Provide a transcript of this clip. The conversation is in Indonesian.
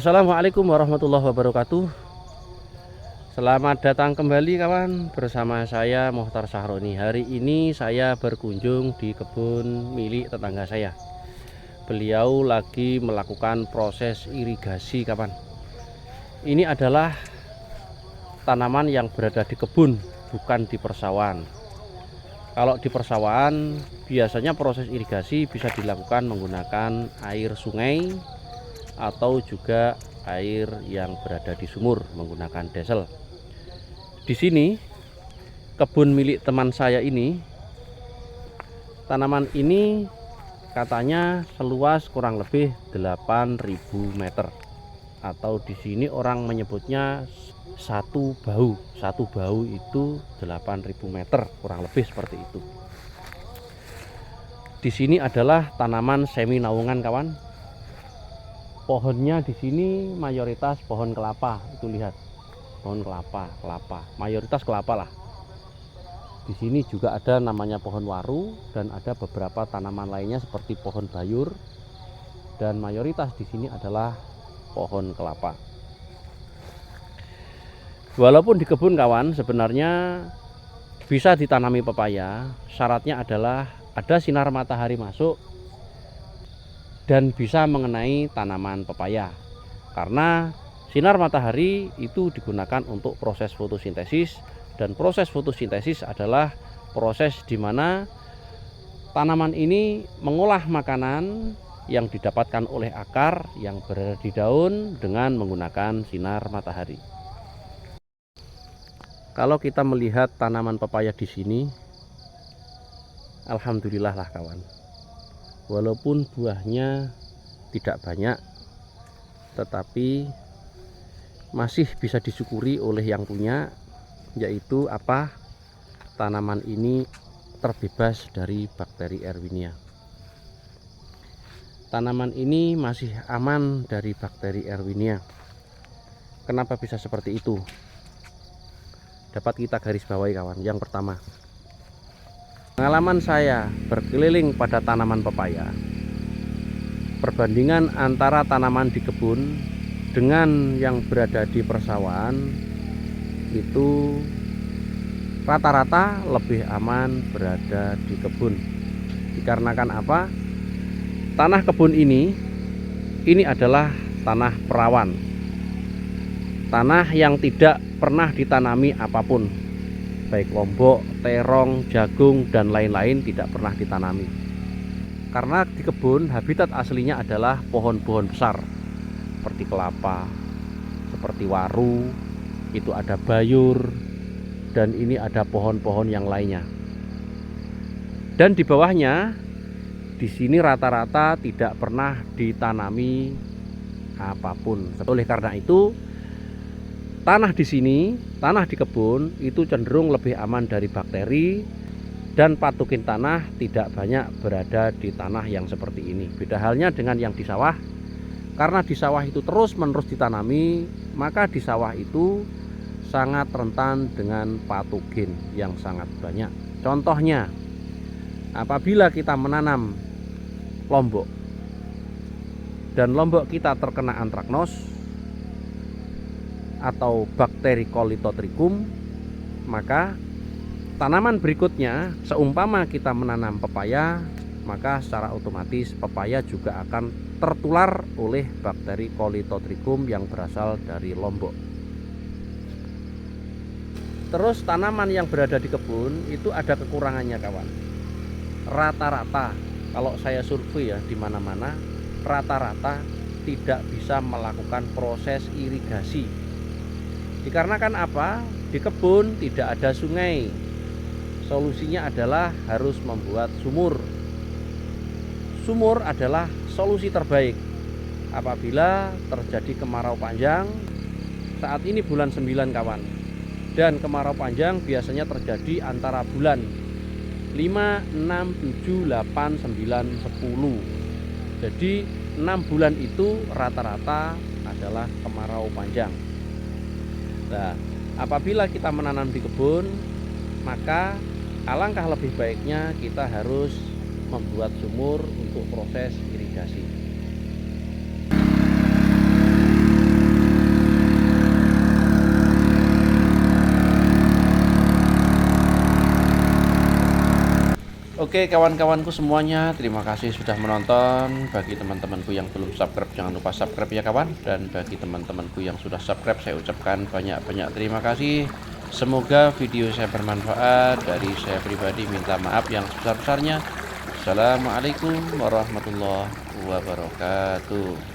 Assalamualaikum warahmatullahi wabarakatuh. Selamat datang kembali kawan, bersama saya Mohtar Sahroni. Hari ini saya berkunjung di kebun milik tetangga saya. Beliau lagi melakukan proses irigasi kawan. Ini adalah tanaman yang berada di kebun, bukan di persawahan. Kalau di persawahan biasanya proses irigasi bisa dilakukan menggunakan air sungai atau juga air yang berada di sumur menggunakan desel. Di sini kebun milik teman saya ini, tanaman ini katanya seluas kurang lebih 8.000 meter, atau di sini orang menyebutnya satu bahu. Satu bahu itu 8.000 meter, kurang lebih seperti itu. Di sini adalah tanaman semi naungan kawan. Pohonnya di sini mayoritas pohon kelapa, itu lihat, pohon kelapa, mayoritas kelapa lah. Di sini juga ada namanya pohon waru dan ada beberapa tanaman lainnya seperti pohon bayur, dan mayoritas di sini adalah pohon kelapa. Walaupun di kebun kawan sebenarnya bisa ditanami pepaya, syaratnya adalah ada sinar matahari masuk dan bisa mengenai tanaman pepaya, karena sinar matahari itu digunakan untuk proses fotosintesis, dan proses fotosintesis adalah proses di mana tanaman ini mengolah makanan yang didapatkan oleh akar yang berada di daun dengan menggunakan sinar matahari. Kalau kita melihat tanaman pepaya di sini, alhamdulillah lah kawan. Walaupun buahnya tidak banyak, tetapi masih bisa disyukuri oleh yang punya, yaitu apa? Tanaman ini terbebas dari bakteri Erwinia. Tanaman ini masih aman dari bakteri Erwinia. Kenapa bisa seperti itu? Dapat kita garis bawahi kawan. Yang pertama, pengalaman saya berkeliling pada tanaman pepaya, perbandingan antara tanaman di kebun dengan yang berada di persawahan itu rata-rata lebih aman berada di kebun. Dikarenakan apa? Tanah kebun ini adalah tanah perawan, tanah yang tidak pernah ditanami apapun, baik lombok, terong, jagung, dan lain-lain tidak pernah ditanami. Karena di kebun habitat aslinya adalah pohon-pohon besar seperti kelapa, seperti waru, itu ada bayur, dan ini ada pohon-pohon yang lainnya. Dan di bawahnya di sini rata-rata tidak pernah ditanami apapun. Oleh karena itu tanah di sini, tanah di kebun itu cenderung lebih aman dari bakteri, dan patogen tanah tidak banyak berada di tanah yang seperti ini. Beda halnya dengan yang di sawah. Karena di sawah itu terus-menerus ditanami, maka di sawah itu sangat rentan dengan patogen yang sangat banyak. Contohnya, apabila kita menanam lombok dan lombok kita terkena antraknos atau bakteri Kolitotrichum, maka tanaman berikutnya, seumpama kita menanam pepaya, maka secara otomatis pepaya juga akan tertular oleh bakteri Kolitotrichum yang berasal dari lombok. Terus tanaman yang berada di kebun itu ada kekurangannya kawan. Rata-rata kalau saya survei ya di mana-mana, rata-rata tidak bisa melakukan proses irigasi. Dikarenakan apa? Di kebun tidak ada sungai. Solusinya adalah harus membuat sumur. Sumur adalah solusi terbaik apabila terjadi kemarau panjang. Saat ini bulan 9 kawan, dan kemarau panjang biasanya terjadi antara bulan 5, 6, 7, 8, 9, 10. Jadi 6 bulan itu rata-rata adalah kemarau panjang. Nah, apabila kita menanam di kebun, maka alangkah lebih baiknya kita harus membuat sumur untuk proses irigasi. Oke kawan-kawanku semuanya, terima kasih sudah menonton. Bagi teman-temanku yang belum subscribe, jangan lupa subscribe ya kawan. Dan bagi teman-temanku yang sudah subscribe, saya ucapkan banyak-banyak terima kasih. Semoga video saya bermanfaat. Dari saya pribadi minta maaf yang sebesar-besarnya. Assalamualaikum warahmatullahi wabarakatuh.